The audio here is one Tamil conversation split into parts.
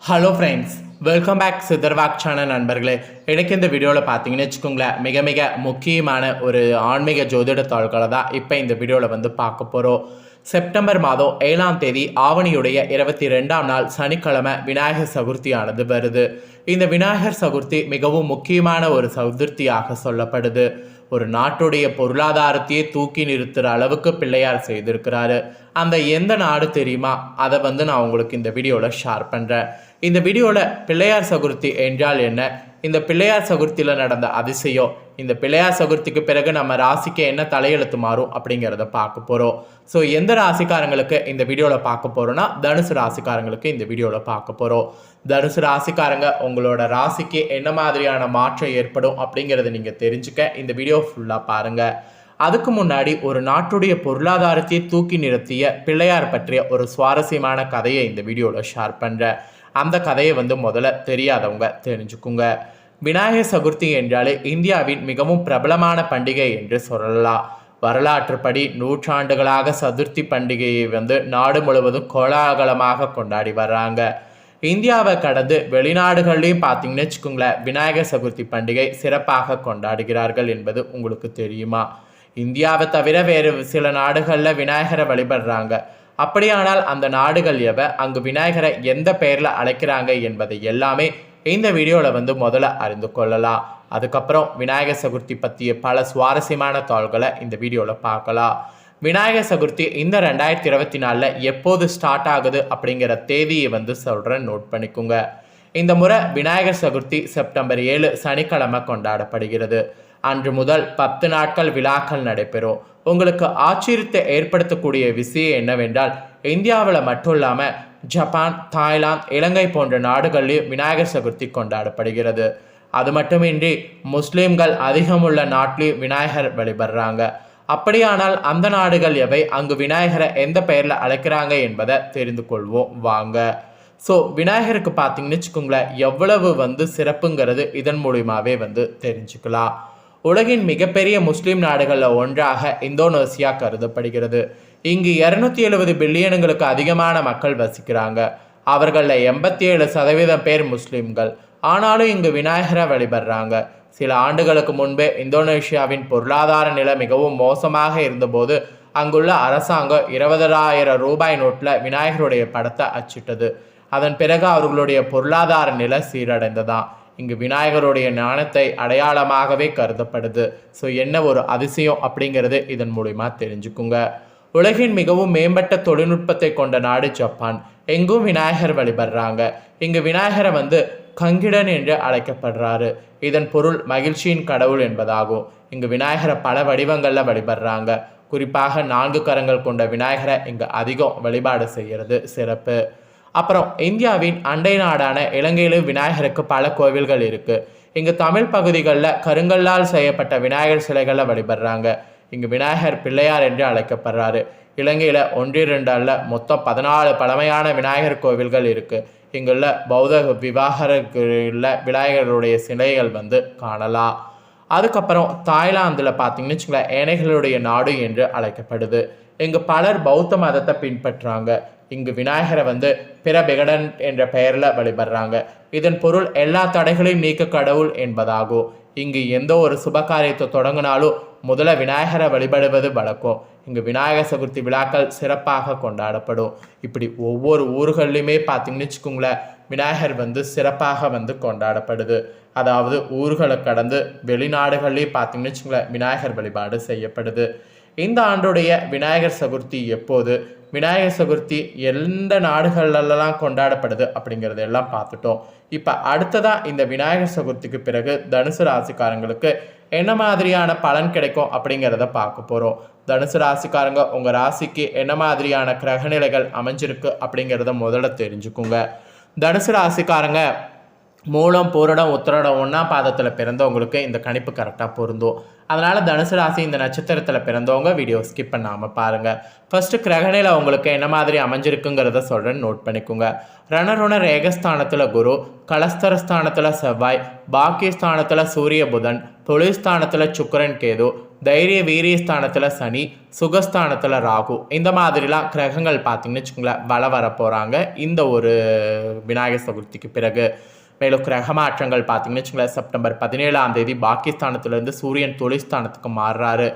ஹலோ ஃப்ரெண்ட்ஸ், வெல்கம் பேக் சித்தர்வாக் சேனல் நண்பர்களே. எனக்கு இந்த வீடியோவில் பார்த்தீங்கன்னு வச்சுக்கோங்களேன், மிக மிக முக்கியமான ஒரு ஆன்மீக ஜோதிட தாள்களை தான் இப்போ இந்த வீடியோவில் பார்க்க போகிறோம். செப்டம்பர் மாதம் 7ஆம் தேதி ஆவணியுடைய 22ஆம் நாள் சனிக்கிழமை விநாயகர் சதுர்த்தியானது வருது. இந்த விநாயகர் சதுர்த்தி மிகவும் முக்கியமான ஒரு சதுர்த்தியாக சொல்லப்படுது. ஒரு நாட்டுடைய பொருளாதாரத்தையே தூக்கி நிறுத்துகிற அளவுக்கு பிள்ளையார் செய்திருக்கிறாரு. அந்த எந்த நாடு தெரியுமா? அதை நான் உங்களுக்கு இந்த வீடியோவில் ஷேர் பண்ணுறேன். இந்த வீடியோவில் பிள்ளையார் சதுர்த்தி என்றால் என்ன, இந்த பிள்ளையார் சதுர்த்தியில் நடந்த அதிசயம், இந்த பிள்ளையார் சதுர்த்திக்கு பிறகு நம்ம ராசிக்கு என்ன தலையெழுத்து மாறும் அப்படிங்கிறத பார்க்க போகிறோம். ஸோ எந்த ராசிக்காரங்களுக்கு இந்த வீடியோவில் பார்க்க போகிறோன்னா, தனுசு ராசிக்காரங்களுக்கு இந்த வீடியோவில் பார்க்க போகிறோம். தனுசு ராசிக்காரங்க உங்களோட ராசிக்கு என்ன மாதிரியான மாற்றம் ஏற்படும் அப்படிங்கிறத நீங்கள் தெரிஞ்சுக்க இந்த வீடியோ ஃபுல்லாக பாருங்கள். அதுக்கு முன்னாடி ஒரு நாட்டுடைய பொருளாதாரத்தையே தூக்கி நிறுத்திய பிள்ளையார் பற்றிய ஒரு சுவாரஸ்யமான கதையை இந்த வீடியோவில் ஷேர் பண்ணுறேன். அந்த கதையை முதல்ல தெரியாதவங்க தெரிஞ்சுக்குங்க. விநாயகர் சதுர்த்தி என்றாலே இந்தியாவின் மிகவும் பிரபலமான பண்டிகை என்று சொல்லலாம். வரலாற்றுப்படி நூற்றாண்டுகளாக சதுர்த்தி பண்டிகையை நாடு முழுவதும் கோலாகலமாக கொண்டாடி வர்றாங்க. இந்தியாவை கடந்து வெளிநாடுகள்லையும் பார்த்தீங்கன்னு வச்சுக்கோங்களேன், விநாயகர் சதுர்த்தி பண்டிகை சிறப்பாக கொண்டாடுகிறார்கள் என்பது உங்களுக்கு தெரியுமா? இந்தியாவை தவிர வேறு சில நாடுகளில் விநாயகரை வழிபடுறாங்க. அப்படியானால் அந்த நாடுகள் அங்கு விநாயகரை எந்த பெயரில் அழைக்கிறாங்க என்பதை எல்லாமே இந்த வீடியோவில் முதல்ல அறிந்து கொள்ளலாம். அதுக்கப்புறம் விநாயகர் சதுர்த்தி பற்றிய பல சுவாரஸ்யமான தாள்களை இந்த வீடியோவில் பார்க்கலாம். விநாயகர் சதுர்த்தி இந்த 2024 எப்போது ஸ்டார்ட் ஆகுது அப்படிங்கிற தேதியை சொல்கிறேன், நோட் பண்ணிக்கோங்க. இந்த முறை விநாயகர் சதுர்த்தி செப்டம்பர் 7 சனிக்கிழமை கொண்டாடப்படுகிறது. அன்று முதல் 10 நாட்கள் விழாக்கள் நடைபெறும். உங்களுக்கு ஆச்சரியத்தை ஏற்படுத்தக்கூடிய விஷயம் என்னவென்றால், இந்தியாவில் மட்டும் இல்லாமல் ஜப்பான், தாய்லாந்து, இலங்கை போன்ற நாடுகளிலும் விநாயகர் சதுர்த்தி கொண்டாடப்படுகிறது. அது மட்டுமின்றி முஸ்லீம்கள் அதிகமுள்ள நாட்டிலையும் விநாயகர் வழிபடுறாங்க. அப்படியானால் அந்த நாடுகள் எவை, அங்கு விநாயகரை எந்த பெயரில் அழைக்கிறாங்க என்பதை தெரிந்து கொள்வோம் வாங்க. ஸோ விநாயகருக்கு பார்த்தீங்கன்னு வச்சுக்கோங்களேன், எவ்வளவு சிறப்புங்கிறது இதன் மூலியமாகவே தெரிஞ்சுக்கலாம். உலகின் மிகப்பெரிய முஸ்லீம் நாடுகளில் ஒன்றாக இந்தோனேசியா கருதப்படுகிறது. இங்கு 270 பில்லியனுங்களுக்கு அதிகமான மக்கள் வசிக்கிறாங்க. அவர்களில் 87% பேர் முஸ்லீம்கள். ஆனாலும் இங்கு விநாயகரை வழிபடுறாங்க. சில ஆண்டுகளுக்கு முன்பே இந்தோனேஷியாவின் பொருளாதார நிலை மிகவும் மோசமாக இருந்தபோது அங்குள்ள அரசாங்கம் 20,000 ரூபாய் நோட்டில் விநாயகருடைய படத்தை அச்சிட்டது. அதன் பிறகு அவர்களுடைய பொருளாதார நிலை சீரடைந்ததான். இங்கு விநாயகருடைய ஞானத்தை அடையாளமாகவே கருதப்படுது. ஸோ என்ன ஒரு அதிசயம் அப்படிங்கிறது இதன் மூலிமா தெரிஞ்சுக்குங்க. உலகின் மிகவும் மேம்பட்ட தொழில்நுட்பத்தை கொண்ட நாடு ஜப்பான். எங்கும் விநாயகர் வழிபடுறாங்க. இங்கு விநாயகரை கங்கிடன் என்று அழைக்கப்படுறாரு. இதன் பொருள் மகிழ்ச்சியின் கடவுள் என்பதாகும். இங்கு விநாயகரை பல வடிவங்களில் வழிபடுறாங்க. குறிப்பாக 4 கரங்கள் கொண்ட விநாயகரை இங்கு அதிகம் வழிபாடு செய்கிறது சிறப்பு. அப்புறம் இந்தியாவின் அண்டை நாடான இலங்கையிலும் விநாயகருக்கு பல கோவில்கள் இருக்குது. இங்கு தமிழ் பகுதிகளில் கருங்கல்லால் செய்யப்பட்ட விநாயகர் சிலைகளை வழிபடுறாங்க. இங்கு விநாயகர் பிள்ளையார் என்று அழைக்கப்படுறாரு. இலங்கையில் 1-2 அல்ல, மொத்தம் 14 பழமையான விநாயகர் கோவில்கள் இருக்குது. இங்குள்ள பௌத்த விவாகரங்களில் விநாயகருடைய சிலைகள் காணலாம். அதுக்கப்புறம் தாய்லாந்தில் பார்த்தீங்கன்னு வச்சுக்கோங்களேன், ஏனைகளுடைய நாடு என்று அழைக்கப்படுது. இங்கு பலர் பௌத்த மதத்தை பின்பற்றுறாங்க. இங்கு விநாயகரை பிரபிகடன் என்ற பெயரில் வழிபடுறாங்க. இதன் பொருள் எல்லா தடைகளையும் நீக்க கடவுள் என்பதாகும். இங்கு எந்த ஒரு சுபகாரியத்தை தொடங்கினாலும் முதல்ல விநாயகரை வழிபடுவது வழக்கம். இங்கு விநாயகர் சதுர்த்தி விழாக்கள் சிறப்பாக கொண்டாடப்படும். இப்படி ஒவ்வொரு ஊர்கள்லையுமே பார்த்தீங்கன்னு வச்சுக்கோங்களேன், விநாயகர் சிறப்பாக கொண்டாடப்படுது. அதாவது ஊர்களை கடந்து வெளிநாடுகள்லேயும் பார்த்தீங்கன்னு வச்சுக்கோங்களேன், விநாயகர் வழிபாடு செய்யப்படுது. இந்த ஆண்டுடைய விநாயகர் சதுர்த்தி எப்போது, விநாயகர் சதுர்த்தி எந்த நாடுகளெல்லாம் கொண்டாடப்படுது அப்படிங்கிறது எல்லாம் பார்த்துட்டோம். இப்போ அடுத்ததாக இந்த விநாயகர் சதுர்த்திக்கு பிறகு தனுசு ராசிக்காரங்களுக்கு என்ன மாதிரியான பலன் கிடைக்கும் அப்படிங்கிறத பார்க்க போகிறோம். தனுசு ராசிக்காரங்க உங்கள் ராசிக்கு என்ன மாதிரியான கிரகநிலைகள் அமைஞ்சிருக்கு அப்படிங்கிறத முதல்ல தெரிஞ்சுக்குங்க. தனுசு ராசிக்காரங்க மூலம், பூரணம், உத்திராடம் 1ஆம் பாதத்தில் பிறந்தவங்களுக்கு இந்த கணிப்பு கரெக்டாக பொருந்தும். அதனால் தனுசு ராசி இந்த நட்சத்திரத்தில் பிறந்தவங்க வீடியோ ஸ்கிப் பண்ணாமல் பாருங்கள். ஃபஸ்ட்டு கிரகணியில் உங்களுக்கு என்ன மாதிரி அமைஞ்சிருக்குங்கிறத சொல்கிறேன், நோட் பண்ணிக்கோங்க. ரணருண ரேகஸ்தானத்தில் குரு, கலஸ்தரஸ்தானத்தில் செவ்வாய், பாக்கியஸ்தானத்தில் சூரிய புதன், தொழில்ஸ்தானத்தில் சுக்கிரன் கேது, தைரிய வீரிய ஸ்தானத்தில் சனி, சுகஸ்தானத்தில் ராகு, இந்த மாதிரிலாம் கிரகங்கள் பார்த்திங்கன்னு வச்சுக்கோங்களேன் வள வர போகிறாங்க இந்த ஒரு விநாயகர் சதுர்த்திக்கு பிறகு. மேலும் கிரக மாற்றங்கள் பார்த்திங்கன்னு வச்சுக்கோங்களேன் செப்டம்பர் 17ஆம் தேதி பாகிஸ்தானத்திலேருந்து சூரியன் தொழில்ஸ்தானத்துக்கு மாறுறாரு.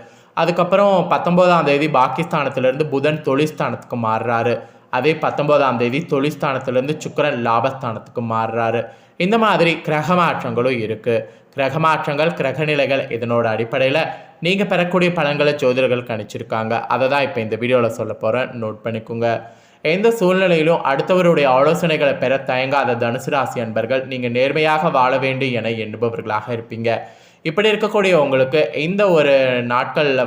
அதுக்கப்புறம் 19ஆம் தேதி பாகிஸ்தானத்திலேருந்து புதன் தொழில்ஸ்தானத்துக்கு மாறுறாரு. அதே 19ஆம் தேதி தொழில்ஸ்தானத்திலேருந்து சுக்கிரன் லாபஸ்தானத்துக்கு மாறுறாரு. இந்த மாதிரி கிரக மாற்றங்களும் இருக்குது. கிரக மாற்றங்கள் கிரகநிலைகள் இதனோட அடிப்படையில் நீங்கள் பெறக்கூடிய பலன்களை ஜோதிடர்கள் கணிச்சிருக்காங்க. அதை தான் இப்போ இந்த வீடியோவில் சொல்ல போகிறேன், நோட் பண்ணிக்கோங்க. எந்த சூழ்நிலையிலும் அடுத்தவருடைய ஆலோசனைகளை பெற தயங்காத தனுசு ராசி அன்பர்கள் நீங்கள் நேர்மையாக வாழ வேண்டும் என எண்ணுபவர்களாக இருப்பீங்க. இப்படி இருக்கக்கூடிய உங்களுக்கு இந்த ஒரு நாட்களில்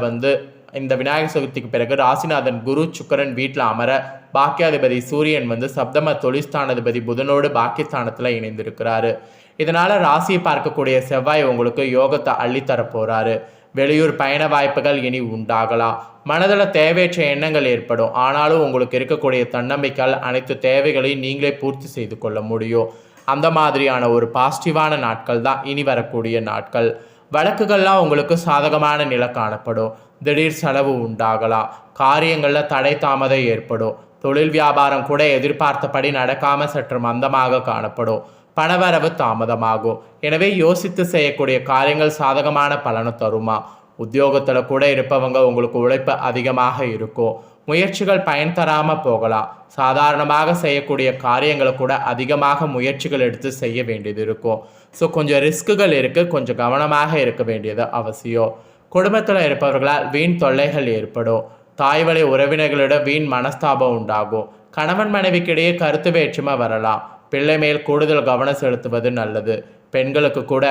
இந்த விநாயகர் சதுர்த்திக்கு பிறகு ராசிநாதன் குரு சுக்கரன் வீட்டில் அமர பாக்கியாதிபதி சூரியன் சப்தம தொழில்ஸ்தானாதிபதி புதனோடு பாக்கியஸ்தானத்தில் இணைந்திருக்கிறாரு. இதனால் ராசியை பார்க்கக்கூடிய செவ்வாய் உங்களுக்கு யோகத்தை அள்ளித்தர போகிறாரு. வெளியூர் பயண வாய்ப்புகள் இனி உண்டாகலாம். மனதில் தேவையற்ற எண்ணங்கள் ஏற்படும். ஆனாலும் உங்களுக்கு இருக்கக்கூடிய தன்னம்பிக்கையால் அனைத்து தேவைகளையும் நீங்களே பூர்த்தி செய்து கொள்ள முடியும். அந்த மாதிரியான ஒரு பாசிட்டிவான நாட்கள் தான் இனி வரக்கூடிய நாட்கள். வழக்குகள்லாம் உங்களுக்கு சாதகமான நிலை காணப்படும். திடீர் செலவு உண்டாகலாம். காரியங்களில் தடை தாமதம் ஏற்படும். தொழில் வியாபாரம் கூட எதிர்பார்த்தபடி நடக்காமல் சற்று மந்தமாக காணப்படும். பணவரவு தாமதமாகும். எனவே யோசித்து செய்யக்கூடிய காரியங்கள் சாதகமான பலனை தருமா? உத்தியோகத்தில் கூட இருப்பவங்க உங்களுக்கு உழைப்பு அதிகமாக இருக்கும். முயற்சிகள் பயன் தராமல் போகலாம். சாதாரணமாக செய்யக்கூடிய காரியங்களை கூட அதிகமாக முயற்சிகள் எடுத்து செய்ய வேண்டியது இருக்கும். ஸோ கொஞ்சம் ரிஸ்க்குகள் இருக்குது, கொஞ்சம் கவனமாக இருக்க வேண்டியது அவசியம். குடும்பத்தில் இருப்பவர்களால் வீண் தொல்லைகள் ஏற்படும். தாய் வழி உறவினர்களிடம் வீண் மனஸ்தாபம் உண்டாகும். கணவன் மனைவிக்கிடையே கருத்து வேற்றுமை வரலாம். பிள்ளை மேல் கூடுதல் கவனம் செலுத்துவது நல்லது. பெண்களுக்கு கூட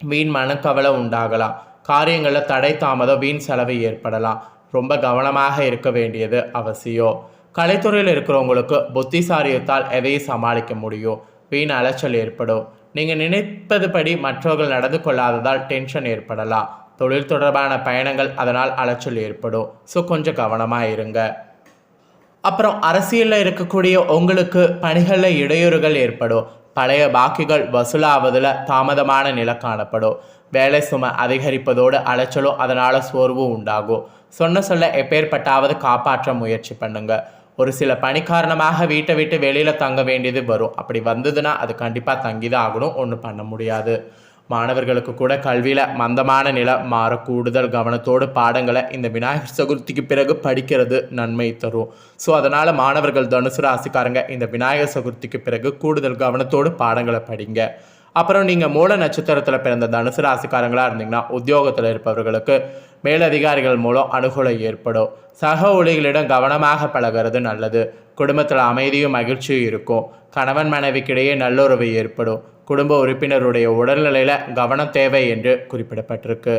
வீண் மனக்கவலை உண்டாகலாம். காரியங்களில் தடை தாமதம் வீண் செலவு ஏற்படலாம். ரொம்ப கவனமாக இருக்க வேண்டியது அவசியம். கலைத்துறையில் இருக்கிறவங்களுக்கு புத்திசாலியத்தால் எதையும் சமாளிக்க முடியும். வீண் அலைச்சல் ஏற்படும். நீங்கள் நினைப்பதுபடி மற்றவர்கள் நடந்து கொள்ளாததால் டென்ஷன் ஏற்படலாம். தொழில் தொடர்பான பயணங்கள் அதனால் அலைச்சல் ஏற்படும். ஸோ கொஞ்சம் கவனமாக இருங்க. அப்புறம் அரசியலில் இருக்கக்கூடிய உங்களுக்கு பணிகளில் இடையூறுகள் ஏற்படும். பழைய பாக்கிகள் வசூலாவதில் தாமதமான நிலை காணப்படும். வேலை சுமை அதிகரிப்பதோடு அலைச்சலும் அதனால் சோர்வும் உண்டாகும். சொல்ல எப்பேற்பட்டாவது காப்பாற்ற முயற்சி பண்ணுங்க. ஒரு சில பணி காரணமாக வீட்டை விட்டு வெளியில் தங்க வேண்டியது வரும். அப்படி வந்ததுன்னா அது கண்டிப்பாக தங்கி தான் ஆகணும், ஒன்றும் பண்ண முடியாது. மாணவர்களுக்கு கூட கல்வியில் மந்தமான நிலை மாற கூடுதல் கவனத்தோடு பாடங்களை இந்த விநாயகர் சதுர்த்திக்கு பிறகு படிக்கிறது நன்மை தரும். ஸோ அதனால் மாணவர்கள் தனுசு ராசிக்காரங்க இந்த விநாயகர் சதுர்த்திக்கு பிறகு கூடுதல் கவனத்தோடு பாடங்களை படிங்க. அப்புறம் நீங்கள் மூல நட்சத்திரத்தில் பிறந்த தனுசு ராசிக்காரங்களாக இருந்தீங்கன்னா உத்தியோகத்தில் இருப்பவர்களுக்கு மேலதிகாரிகள் மூலம் அனுகூலம் ஏற்படும். சக ஊழியர்களிடம் கவனமாக பழகிறது நல்லது. குடும்பத்தில் அமைதியும் மகிழ்ச்சியும் இருக்கும். கணவன் மனைவிக்கிடையே நல்லுறவு ஏற்படும். குடும்ப உறுப்பினருடைய உடல்நிலையில் கவனம் தேவை என்று குறிப்பிடப்பட்டிருக்கு.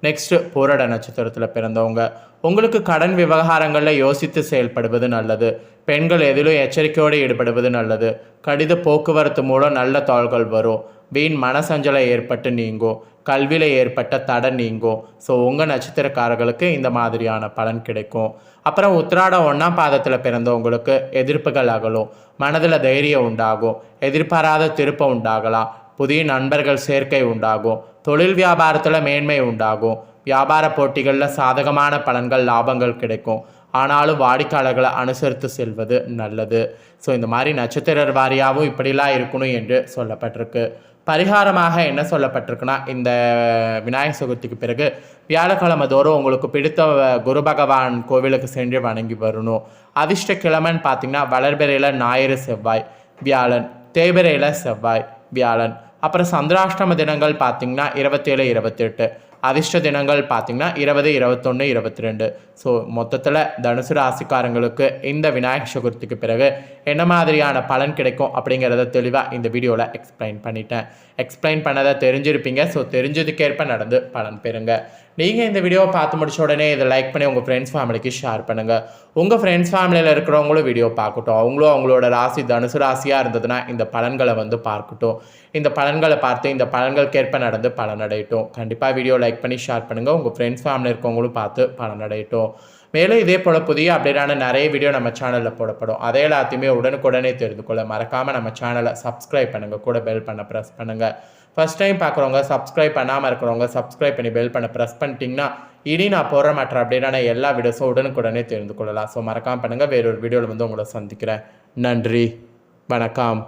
நெக்ஸ்ட்டு பூரட நட்சத்திரத்தில் பிறந்தவங்க உங்களுக்கு கடன் விவகாரங்களில் யோசித்து செயல்படுவது நல்லது. பெண்கள் எதிலும் எச்சரிக்கையோடு ஈடுபடுவது நல்லது. கடித போக்குவரத்து மூலம் நல்ல தாள்கள் வரும். வீண் மனசஞ்சலை ஏற்பட்டு நீங்கும். கல்வியில் ஏற்பட்ட தடை நீங்கும். ஸோ உங்கள் நட்சத்திரக்காரர்களுக்கு இந்த மாதிரியான பலன் கிடைக்கும். அப்புறம் உத்திராடம் 1ஆம் பாதத்தில் பிறந்தவங்களுக்கு எதிர்ப்புகள் அகலும். மனதில் தைரியம் உண்டாகும். எதிர்பாராத திருப்பம் உண்டாகலாம். புதிய நண்பர்கள் சேர்க்கை உண்டாகும். தொழில் வியாபாரத்தில் மேன்மை உண்டாகும். வியாபார போட்டிகளில் சாதகமான பலன்கள் லாபங்கள் கிடைக்கும். ஆனாலும் வாடிக்கையாளர்களை அனுசரித்து செல்வது நல்லது. ஸோ இந்த மாதிரி நட்சத்திர வாரியாகவும் இப்படிலாம் இருக்கணும் என்று சொல்லப்பட்டிருக்கு. பரிகாரமாக என்ன சொல்லப்பட்டிருக்குன்னா இந்த விநாயகர் சதுர்த்திக்கு பிறகு வியாழக்கிழமை தோறும் உங்களுக்கு பிடித்த குரு பகவான் கோவிலுக்கு சென்று வணங்கி வரணும். அதிர்ஷ்ட கிழமைன்னு பார்த்தீங்கன்னா வளர்பிறையில் ஞாயிறு செவ்வாய் வியாழன், தேய்பிறையில் செவ்வாய் வியாழன். அப்புறம் சந்திராஷ்டம தினங்கள் பார்த்தீங்கன்னா 27, 28. அதிர்ஷ்ட தினங்கள் பார்த்திங்கன்னா 20, 21, 22. ஸோ மொத்தத்தில் தனுசு ராசிக்காரங்களுக்கு இந்த விநாயகர் சதுர்த்திக்கு பிறகு என்ன மாதிரியான பலன் கிடைக்கும் அப்படிங்கிறத தெளிவாக இந்த வீடியோவில் எக்ஸ்பிளைன் பண்ணிட்டேன். எக்ஸ்பிளைன் பண்ணதை தெரிஞ்சிருப்பீங்க. ஸோ தெரிஞ்சதுக்கேற்ப நடந்து பலன் பெறுங்க. நீங்கள் இந்த வீடியோவை பார்த்து முடிச்ச உடனே இதை லைக் பண்ணி உங்கள் ஃப்ரெண்ட்ஸ் ஃபேமிலிக்கு ஷேர் பண்ணுங்கள். உங்கள் ஃப்ரெண்ட்ஸ் ஃபேமிலியில் இருக்கிறவங்களும் வீடியோ பார்க்கட்டும். அவங்களும் அவங்களோட ராசி தனுசு ராசியாக இருந்ததுன்னா இந்த பலன்களை பார்க்கட்டும். இந்த பலன்களை பார்த்து இந்த பலன்களுக்கேற்ப நடந்து பலனடையட்டும். கண்டிப்பாக வீடியோ லைக் பண்ணி ஷேர் பண்ணுங்கள். உங்கள் ஃப்ரெண்ட்ஸ் ஃபேமிலி இருக்கவங்களும் பார்த்து பலனடையட்டும். மேலும் இதே போல் புதிய அப்டேட்டான நிறைய வீடியோ நம்ம சேனலில் போடப்படும். அதை எல்லாத்தையுமே உடனுக்குடனே தெரிந்து கொள்ள மறக்காமல் நம்ம சேனலை சப்ஸ்கிரைப் பண்ணுங்கள், கூட பெல் பண்ண ப்ரெஸ் பண்ணுங்கள். ஃபஸ்ட் டைம் பார்க்குறவங்க, சப்ஸ்கிரைப் பண்ணாமல் இருக்கிறவங்க சப்ஸ்கிரைப் பண்ணி பெல் பண்ண ப்ரெஸ் பண்ணிட்டீங்கன்னா இனி நான் போடுற மற்ற அப்டேட்டான எல்லா வீடியோஸும் உடனுக்குடனே தெரிந்து கொள்ளலாம். ஸோ மறக்காமல் பண்ணுங்கள். வேறொரு வீடியோவில் வந்து உங்களை சந்திக்கிறேன். நன்றி, வணக்கம்.